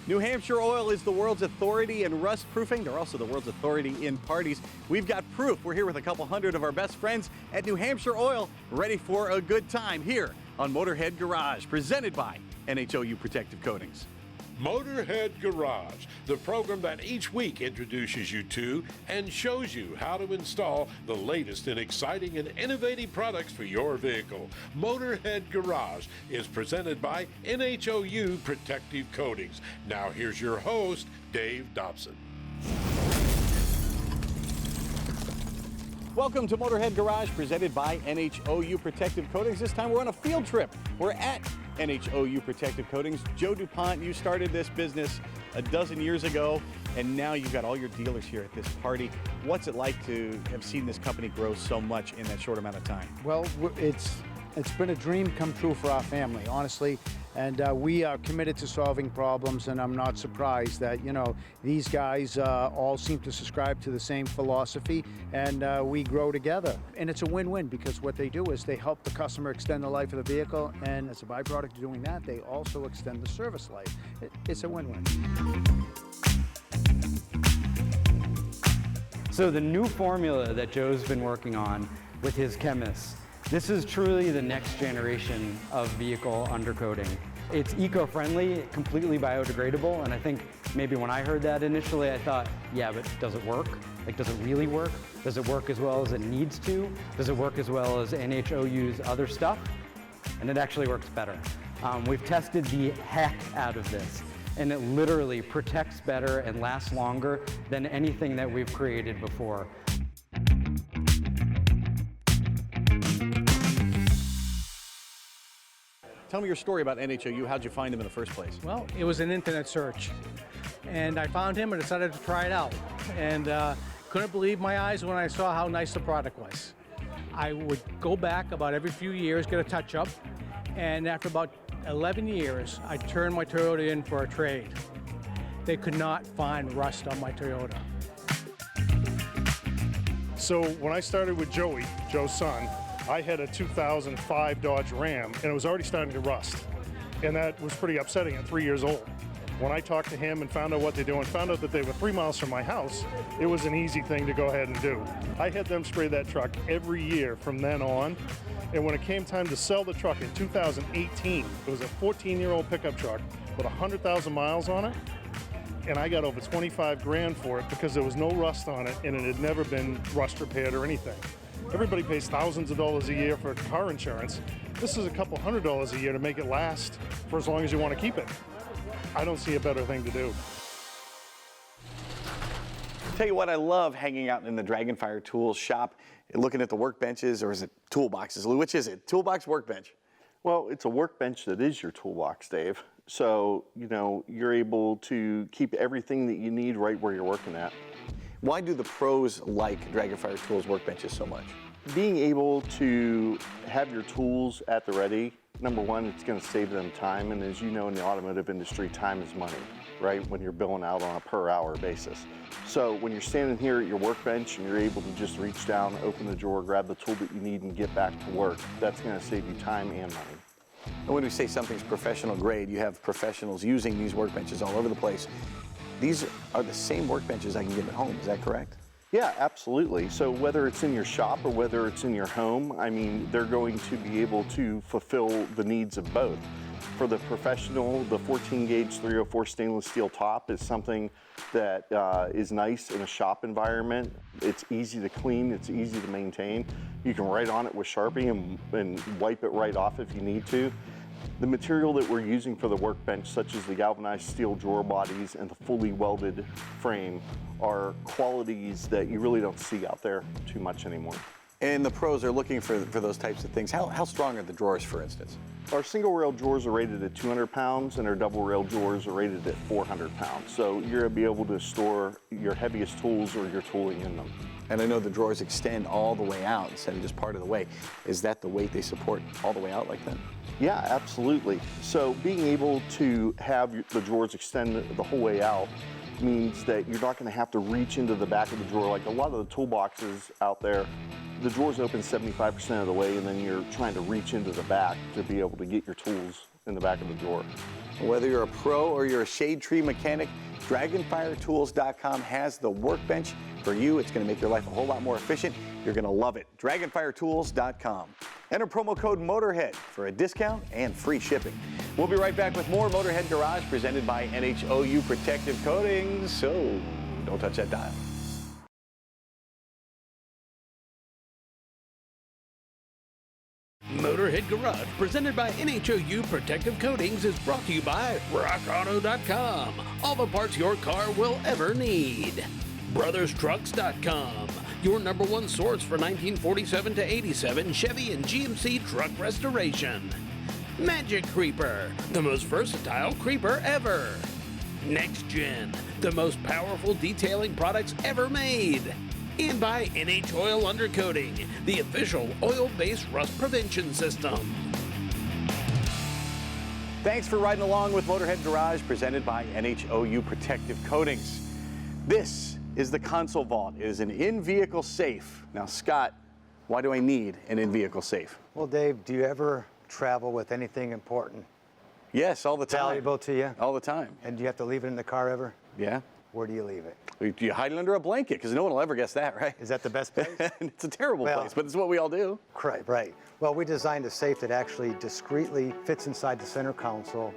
New Hampshire Oil is the world's authority in rust proofing. They're also the world's authority in parties. We've got proof. We're here with a couple hundred of our best friends at New Hampshire Oil, ready for a good time here on Motorhead Garage, presented by NHOU Protective Coatings. Motorhead Garage, the program that each week introduces you to and shows you how to install the latest in exciting and innovative products for your vehicle. Motorhead Garage is presented by NHOU Protective Coatings. Now here's your host, Dave Dobson. Welcome to Motorhead Garage, presented by NHOU Protective Coatings. This time we're on a field trip. We're at NHOU Protective Coatings. Joe DuPont, you started this business a dozen years ago, and now you've got all your dealers here at this party. What's it like to have seen this company grow so much in that short amount of time? Well, it's been a dream come true for our family, honestly, and we are committed to solving problems, and I'm not surprised that, you know, these guys all seem to subscribe to the same philosophy, and we grow together. And it's a win-win, because what they do is they help the customer extend the life of the vehicle, and as a byproduct of doing that, they also extend the service life. It's a win-win. So the new formula that Joe's been working on with his chemists, this is truly the next generation of vehicle undercoating. It's eco-friendly, completely biodegradable, and I think maybe when I heard that initially, I thought, yeah, but does it work? Like, does it really work? Does it work as well as it needs to? Does it work as well as NHOU's other stuff? And it actually works better. We've tested the heck out of this, and it literally protects better and lasts longer than anything that we've created before. Tell me your story about NHOU. How'd you find them in the first place? Well, it was an internet search, and I found him and decided to try it out, and couldn't believe my eyes when I saw how nice the product was. I would go back about every few years, get a touch-up, and after about 11 years, I turned my Toyota in for a trade. They could not find rust on my Toyota. So when I started with Joey, Joe's son, I had a 2005 Dodge Ram, and it was already starting to rust. And that was pretty upsetting at 3 years old. When I talked to him and found out what they do and found out that they were 3 miles from my house, it was an easy thing to go ahead and do. I had them spray that truck every year from then on. And when it came time to sell the truck in 2018, it was a 14-year-old pickup truck with 100,000 miles on it. And I got over 25 grand for it because there was no rust on it and it had never been rust repaired or anything. Everybody pays thousands of dollars a year for car insurance. This is a couple $100 a year to make it last for as long as you want to keep it. I don't see a better thing to do. Tell you what, I love hanging out in the Dragonfire Tools shop, looking at the workbenches, or is it toolboxes? Lou, which is it? Toolbox, workbench? Well, it's a workbench that is your toolbox, Dave. So, you know, you're able to keep everything that you need right where you're working at. Why do the pros like Dragonfire Tools workbenches so much? Being able to have your tools at the ready, number one, it's going to save them time. And as you know, in the automotive industry, time is money, right? When you're billing out on a per hour basis. So when you're standing here at your workbench and you're able to just reach down, open the drawer, grab the tool that you need and get back to work, that's going to save you time and money. And when we say something's professional grade, you have professionals using these workbenches all over the place. These are the same workbenches I can get at home, is that correct? Yeah, absolutely. So whether it's in your shop or whether it's in your home, I mean, they're going to be able to fulfill the needs of both. For the professional, the 14-gauge 304 stainless steel top is something that is nice in a shop environment. It's easy to clean, it's easy to maintain. You can write on it with Sharpie and wipe it right off if you need to. The material that we're using for the workbench, such as the galvanized steel drawer bodies and the fully welded frame, are qualities that you really don't see out there too much anymore. And the pros are looking for those types of things. How strong are the drawers, for instance? Our single rail drawers are rated at 200 pounds and our double rail drawers are rated at 400 pounds. So you're going to be able to store your heaviest tools or your tooling in them. And I know the drawers extend all the way out instead of just part of the way. Is that the weight they support all the way out like that? Yeah, absolutely. So being able to have the drawers extend the whole way out means that you're not going to have to reach into the back of the drawer. Like a lot of the toolboxes out there, the drawers open 75% of the way and then you're trying to reach into the back to be able to get your tools in the back of the drawer. Whether you're a pro or you're a shade tree mechanic, DragonFireTools.com has the workbench for you. It's going to make your life a whole lot more efficient. You're going to love it. DragonFireTools.com. Enter promo code Motorhead for a discount and free shipping. We'll be right back with more Motorhead Garage presented by NHOU Protective Coatings. So don't touch that dial. Motorhead Garage, presented by NHOU Protective Coatings, is brought to you by RockAuto.com. All the parts your car will ever need. BrothersTrucks.com, your #1 source for 1947 to 87 Chevy and GMC truck restoration. Magic Creeper, the most versatile creeper ever. Next Gen, the most powerful detailing products ever made. And by NH Oil Undercoating, the official oil-based rust prevention system. Thanks for riding along with Motorhead Garage, presented by NHOU Protective Coatings. This is the console vault. It is an in-vehicle safe. Now, Scott, why do I need an in-vehicle safe? Well, Dave, do you ever travel with anything important? Yes, all the time. Valuable to you? All the time. And do you have to leave it in the car ever? Yeah. Where do you leave it? Do you hide it under a blanket? Because no one will ever guess that, right? Is that the best place? It's a terrible place, but it's what we all do. Right. Well, we designed a safe that actually discreetly fits inside the center console,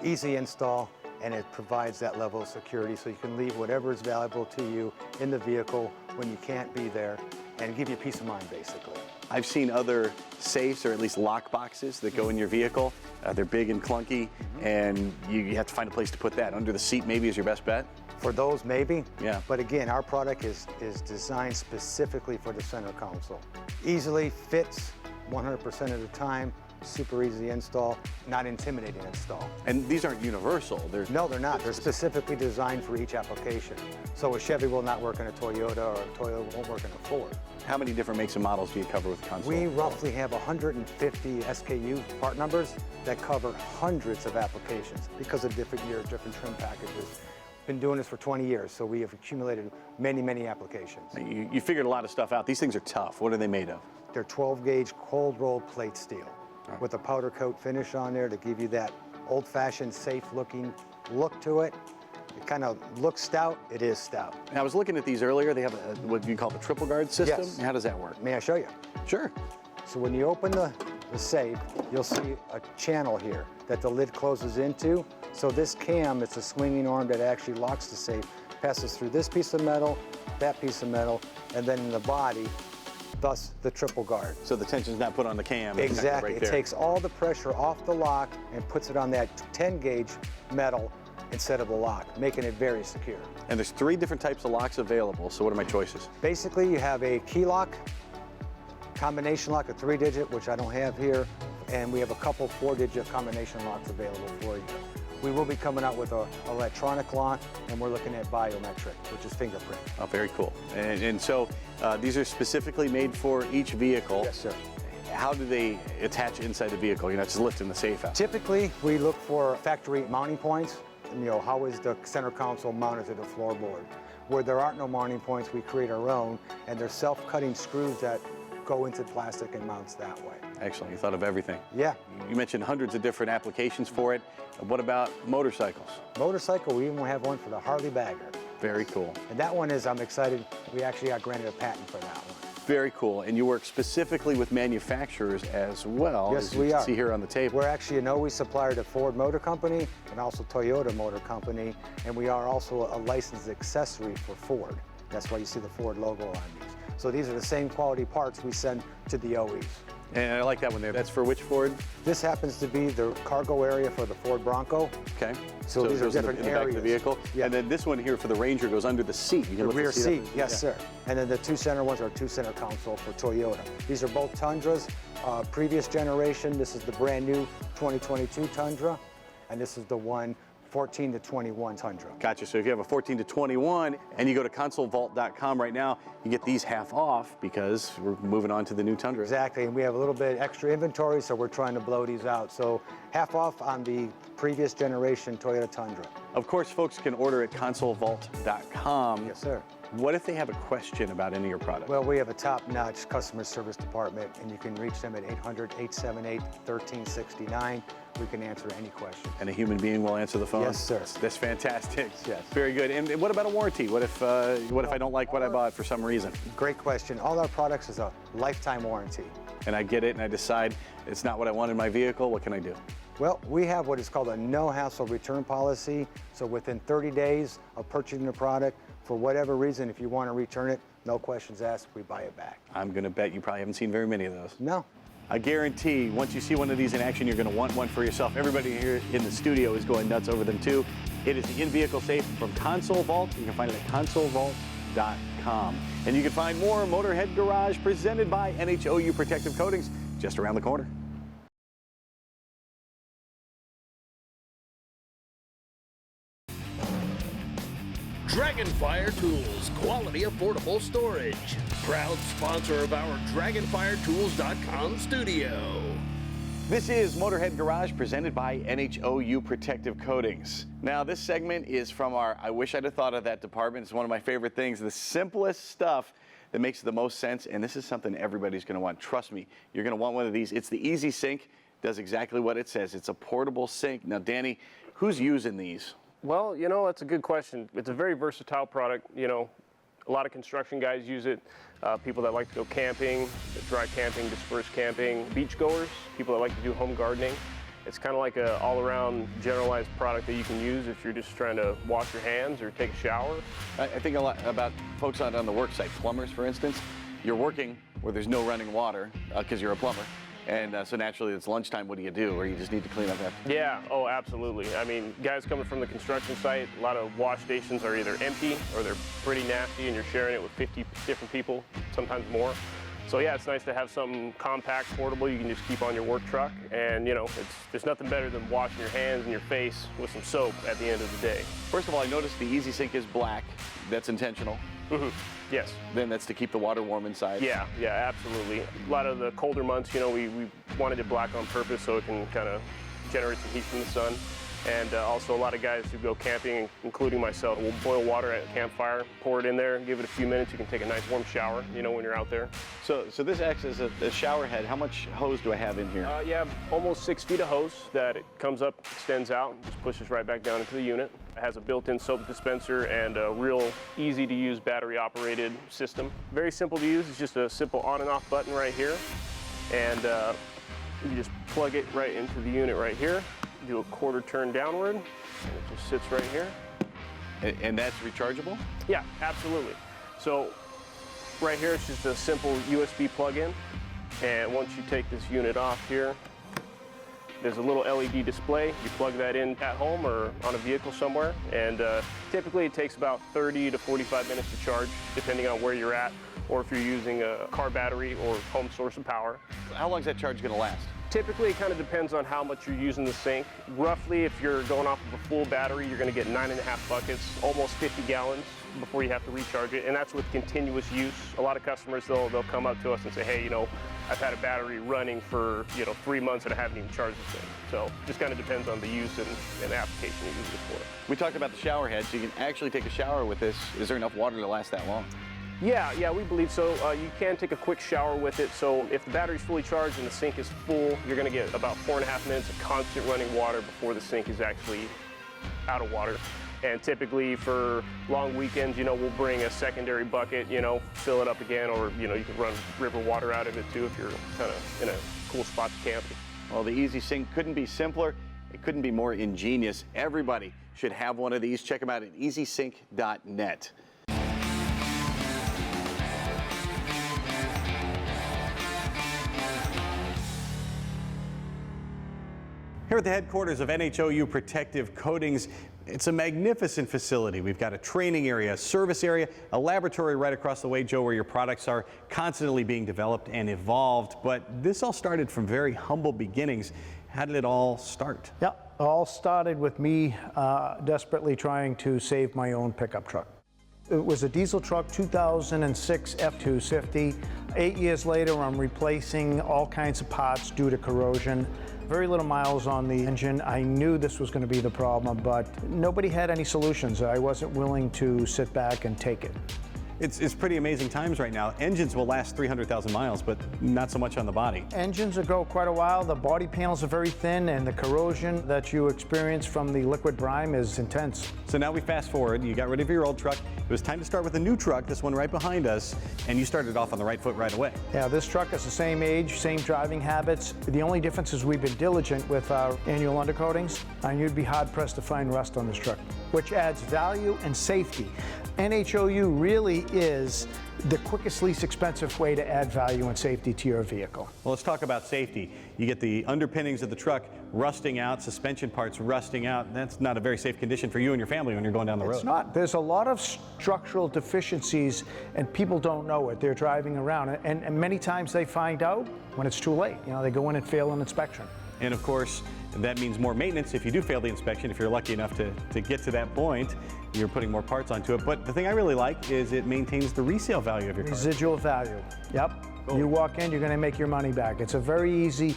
easy install, and it provides that level of security so you can leave whatever is valuable to you in the vehicle when you can't be there and give you peace of mind, basically. I've seen other safes, or at least lock boxes, that go in your vehicle. They're big and clunky, and you have to find a place to put that. Under the seat maybe is your best bet? For those, maybe. Yeah. But again, our product is designed specifically for the center console. Easily fits 100% of the time, super easy install, not intimidating install. And these aren't universal. No, they're not. They're specifically designed for each application. So a Chevy will not work in a Toyota, or a Toyota won't work in a Ford. How many different makes and models do you cover with console? We roughly have 150 SKU part numbers that cover hundreds of applications because of different years, different trim packages. Been doing this for 20 years, so we have accumulated many applications. You figured a lot of stuff out. These things are tough. What are they made of? They're 12-gauge cold rolled plate steel with a powder coat finish on there to give you that old-fashioned, safe-looking look to it. It kind of looks stout. It is stout. And I was looking at these earlier. They have what you call the triple guard system. Yes. How does that work? May I show you? Sure. So when you open the safe, you'll see a channel here that the lid closes into. So this cam, it's a swinging arm that actually locks the safe, passes through this piece of metal, that piece of metal, and then in the body, thus the triple guard. So the tension's not put on the cam. Exactly. Right it takes all the pressure off the lock and puts it on that 10-gauge metal instead of the lock, making it very secure. And there's 3 different types of locks available. So what are my choices? Basically, you have a key lock, combination lock, a 3-digit, which I don't have here, and we have a couple 4-digit combination locks available for you. We will be coming out with an electronic lock, and we're looking at biometric, which is fingerprint. Oh, very cool. And so these are specifically made for each vehicle. Yes, sir. How do they attach inside the vehicle? You're not just lifting the safe out. Typically, we look for factory mounting points. You know, how is the center console mounted to the floorboard? Where there aren't no mounting points, we create our own, and they're self-cutting screws that go into plastic and mounts that way. Excellent. You thought of everything. Yeah. You mentioned hundreds of different applications for it. What about motorcycles? Motorcycle, we even have one for the Harley Bagger. Very cool. And that one is, I'm excited, we actually got granted a patent for that one. Very cool. And you work specifically with manufacturers as well. Yes, as you we can are. See here on the table. We're actually an OE supplier to Ford Motor Company and also Toyota Motor Company, and we are also a licensed accessory for Ford. That's why you see the Ford logo on these. So these are the same quality parts we send to the OEs. And I like that one there. That's for which Ford? This happens to be the cargo area for the Ford Bronco. Okay. So these are it goes different in the back areas. of the vehicle. Yeah. And then this one here for the Ranger goes under the seat. You can The lift rear the seat, up. yes, Yeah. sir. And then the 2 center ones are 2 center console for Toyota. These are both Tundras, previous generation. This is the brand new 2022 Tundra, and this is the one 14 to 21 Tundra. Gotcha. So if you have a 14 to 21 and you go to consolevault.com right now, you get these half off because we're moving on to the new Tundra. Exactly, and we have a little bit extra inventory, so we're trying to blow these out. So half off on the previous generation Toyota Tundra. Of course, folks can order at consolevault.com. Yes, sir. What if they have a question about any of your products? Well, we have a top-notch customer service department, and you can reach them at 800-878-1369. We can answer any question. And a human being will answer the phone? Yes, sir. That's fantastic. Yes. Very good. And what about a warranty? What if I don't like what I bought for some reason? Great question. All our products is a lifetime warranty. And I get it, and I decide it's not what I want in my vehicle. What can I do? Well, we have what is called a no-hassle return policy. So within 30 days of purchasing the product, for whatever reason, if you want to return it, no questions asked, we buy it back. I'm going to bet you probably haven't seen very many of those. No. I guarantee once you see one of these in action, you're going to want one for yourself. Everybody here in the studio is going nuts over them too. It is the in-vehicle safe from Console Vault. You can find it at consolevault.com. And you can find more Motorhead Garage presented by NHOU Protective Coatings just around the corner. Dragonfire Tools, quality affordable storage. Proud sponsor of our DragonfireTools.com studio. This is Motorhead Garage presented by NHOU Protective Coatings. Now this segment is from our I Wish I'd Have Thought of That department. It's one of my favorite things, the simplest stuff that makes the most sense, and this is something everybody's going to want. Trust me, you're going to want one of these. It's the Easy Sink, does exactly what it says. It's a portable sink. Now Danny, who's using these? Well, you know, that's a good question. It's a very versatile product. You know, a lot of construction guys use it. People that like to go camping, dry camping, dispersed camping, beach goers, people that like to do home gardening. It's kind of like an all-around generalized product that you can use if you're just trying to wash your hands or take a shower. I think a lot about folks on the work site, plumbers, for instance. You're working where there's no running water because you're a plumber. And so naturally it's lunchtime, what do you do? Or you just need to clean up after? Yeah, oh, absolutely. I mean, guys coming from the construction site, a lot of wash stations are either empty or they're pretty nasty and you're sharing it with 50 different people, sometimes more. So yeah, it's nice to have something compact, portable, you can just keep on your work truck. And you know, there's nothing better than washing your hands and your face with some soap at the end of the day. First of all, I noticed the Easy Sink is black. That's intentional. Mm-hmm. Yes. Then that's to keep the water warm inside. Yeah, yeah, absolutely. A lot of the colder months, you know, we wanted it black on purpose so it can kind of generate some heat from the sun. And also a lot of guys who go camping, including myself, will boil water at a campfire, pour it in there, give it a few minutes. You can take a nice warm shower, you know, when you're out there. So this acts as a shower head. How much hose do I have in here? Yeah, almost 6 feet of hose that it comes up, extends out, and just pushes right back down into the unit. It has a built-in soap dispenser and a real easy-to-use battery-operated system. Very simple to use. It's just a simple on and off button right here. And you just plug it right into the unit right here. Do a quarter turn downward, and it just sits right here. And that's rechargeable? Yeah, absolutely. So right here, it's just a simple USB plug-in. And once you take this unit off here, there's a little LED display. You plug that in at home or on a vehicle somewhere. And typically it takes about 30 to 45 minutes to charge, depending on where you're at, or if you're using a car battery or home source of power. How long is that charge gonna last? Typically, it kind of depends on how much you're using the sink. Roughly, if you're going off of a full battery, you're going to get 9.5 buckets, almost 50 gallons before you have to recharge it, and that's with continuous use. A lot of customers, they'll come up to us and say, hey, you know, I've had a battery running for 3 months and I haven't even charged the thing. So just kind of depends on the use and the application you use it for. We talked about the shower head, so you can actually take a shower with this. Is there enough water to last that long? Yeah, we believe so. You can take a quick shower with it. So if the battery's fully charged and the sink is full, you're going to get about 4.5 minutes of constant running water before the sink is actually out of water. And typically for long weekends, we'll bring a secondary bucket, fill it up again, or, you can run river water out of it too if you're kind of in a cool spot to camp. Well, the Easy Sink couldn't be simpler. It couldn't be more ingenious. Everybody should have one of these. Check them out at easysink.net. Here at the headquarters of NHOU Protective Coatings, it's a magnificent facility. We've got a training area, a service area, a laboratory right across the way, Joe, where your products are constantly being developed and evolved. But this all started from very humble beginnings. How did it all start? Yeah, it all started with me desperately trying to save my own pickup truck. It was a diesel truck, 2006 F-250. 8 years later, I'm replacing all kinds of parts due to corrosion. Very little miles on the engine. I knew this was going to be the problem, but nobody had any solutions. I wasn't willing to sit back and take it. It's pretty amazing times right now. Engines will last 300,000 miles, but not so much on the body. Engines will go quite a while. The body panels are very thin, and the corrosion that you experience from the liquid brine is intense. So now we fast forward. You got rid of your old truck. It was time to start with a new truck, this one right behind us, and you started off on the right foot right away. Yeah, this truck is the same age, same driving habits. The only difference is we've been diligent with our annual undercoatings, and you'd be hard-pressed to find rust on this truck, which adds value and safety. NHOU really is the quickest, least expensive way to add value and safety to your vehicle. Well, let's talk about safety. You get the underpinnings of the truck rusting out, suspension parts rusting out. That's not a very safe condition for you and your family when you're going down the road. It's not. There's a lot of structural deficiencies, and people don't know it. They're driving around, and many times they find out when it's too late. You know, they go in and fail an inspection. And of course, that means more maintenance if you do fail the inspection. If you're lucky enough to get to that point, you're putting more parts onto it. But the thing I really like is it maintains the resale value of your car. Residual value. Yep. Cool. You walk in, you're going to make your money back. It's a very easy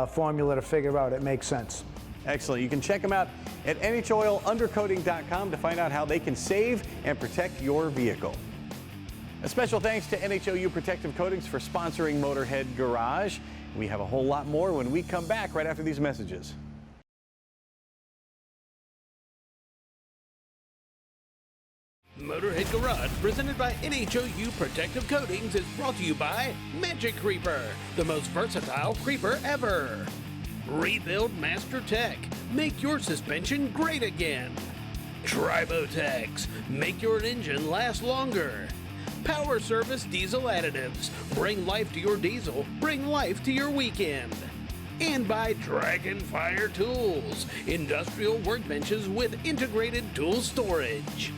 formula to figure out. It makes sense. Excellent. You can check them out at NHOilundercoating.com to find out how they can save and protect your vehicle. A special thanks to NHOU Protective Coatings for sponsoring Motorhead Garage. We have a whole lot more when we come back right after these messages. Motorhead Garage, presented by NHOU Protective Coatings, is brought to you by Magic Creeper, the most versatile creeper ever. Rebuild Master Tech, make your suspension great again. Tribotex, make your engine last longer. Power Service Diesel Additives, bring life to your diesel, bring life to your weekend. And by Dragonfire Tools, industrial workbenches with integrated tool storage.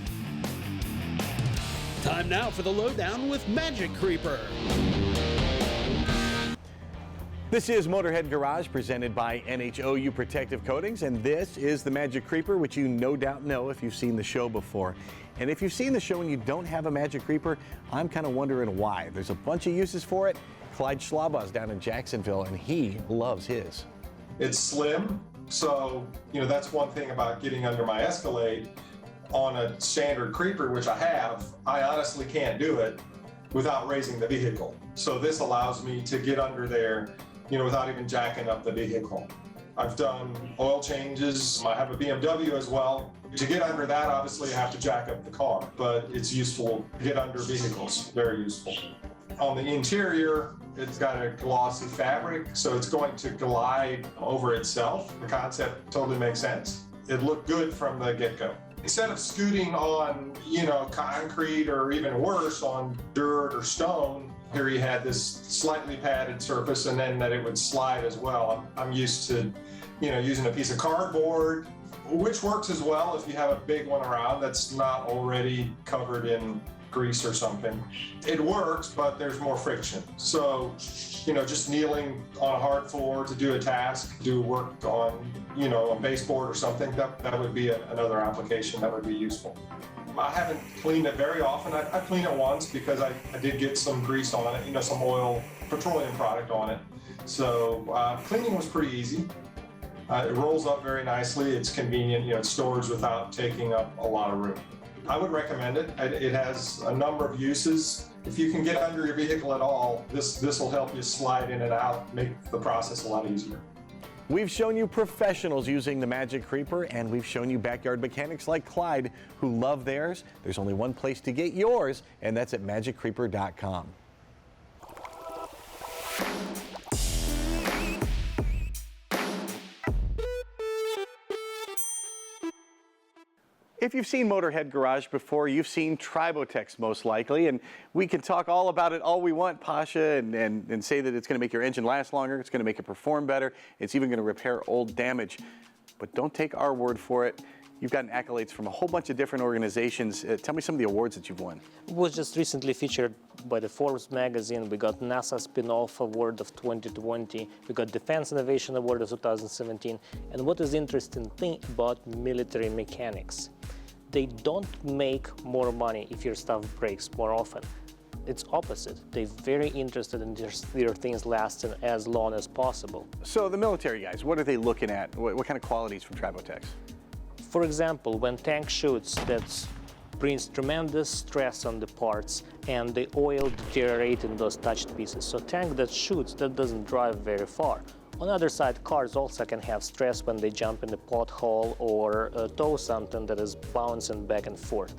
Time now for the lowdown with Magic Creeper. This is Motorhead Garage, presented by NHOU Protective Coatings, and this is the Magic Creeper, which you no doubt know if you've seen the show before. And if you've seen the show and you don't have a Magic Creeper, I'm kind of wondering why. There's a bunch of uses for it. Clyde Schlabaugh's down in Jacksonville, and he loves his. It's slim, so that's one thing about getting under my Escalade. On a standard creeper, which I have, I honestly can't do it without raising the vehicle. So this allows me to get under there, without even jacking up the vehicle. I've done oil changes. I have a BMW as well. To get under that, obviously, I have to jack up the car, but it's useful to get under vehicles, very useful. On the interior, it's got a glossy fabric, so it's going to glide over itself. The concept totally makes sense. It looked good from the get-go. Instead of scooting on, concrete or even worse on dirt or stone, here you had this slightly padded surface and then that it would slide as well. I'm used to, using a piece of cardboard, which works as well if you have a big one around that's not already covered in grease or something. It works, but there's more friction. So, just kneeling on a hard floor to do a task, do work on, a baseboard or something, that would be another application that would be useful. I haven't cleaned it very often. I cleaned it once because I did get some grease on it, some oil, petroleum product on it. So cleaning was pretty easy. It rolls up very nicely. It's convenient, it stores without taking up a lot of room. I would recommend it. It has a number of uses. If you can get under your vehicle at all, this will help you slide in and out, make the process a lot easier. We've shown you professionals using the Magic Creeper, and we've shown you backyard mechanics like Clyde who love theirs. There's only one place to get yours, and that's at MagicCreeper.com. If you've seen Motorhead Garage before, you've seen Tribotex most likely, and we can talk all about it all we want, Pasha, and say that it's going to make your engine last longer, it's going to make it perform better, it's even going to repair old damage. But don't take our word for it. You've gotten accolades from a whole bunch of different organizations. Tell me some of the awards that you've won. It was just recently featured by the Forbes magazine. We got NASA Spin-Off Award of 2020. We got Defense Innovation Award of 2017. And what is interesting thing about military mechanics, they don't make more money if your stuff breaks more often. it's opposite. They're very interested in their things lasting as long as possible. So the military guys, what are they looking at? What kind of qualities from Tribotex? For example, when tank shoots, that brings tremendous stress on the parts and the oil deteriorates in those touched pieces. So tank that shoots, that doesn't drive very far. On the other side, cars also can have stress when they jump in the pothole or tow something that is bouncing back and forth.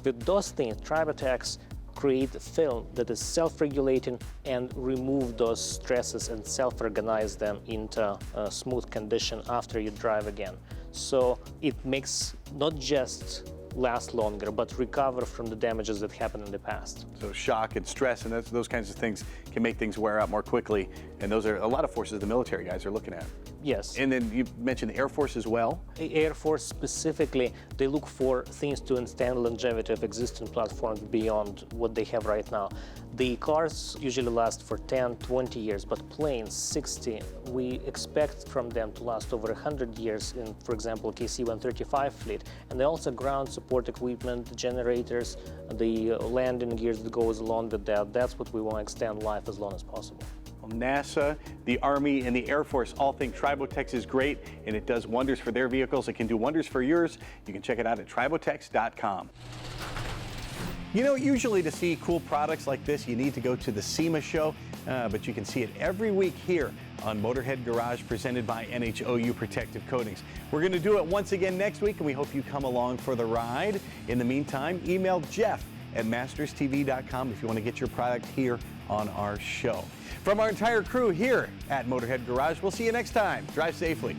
With those things, Tribotex create a film that is self-regulating and remove those stresses and self-organize them into a smooth condition after you drive again. So it makes not just last longer, but recover from the damages that happened in the past. So shock and stress and those kinds of things can make things wear out more quickly, and those are a lot of forces the military guys are looking at. Yes. And then you mentioned the Air Force as well. The Air Force specifically, they look for things to extend longevity of existing platforms beyond what they have right now. The cars usually last for 10, 20 years, but planes, 60. We expect from them to last over 100 years in, for example, KC-135 fleet. And they also ground support equipment, generators, the landing gears that goes along with that. That's what we want to extend life as long as possible. NASA, the Army, and the Air Force all think Tribotex is great, and it does wonders for their vehicles. It can do wonders for yours. You can check it out at tribotex.com. You know, usually to see cool products like this, you need to go to the SEMA show, but you can see it every week here on Motorhead Garage, presented by NHOU Protective Coatings. We're going to do it once again next week, and we hope you come along for the ride. In the meantime, email jeff@masterstv.com if you want to get your product here on our show. From our entire crew here at Motorhead Garage, we'll see you next time. Drive safely.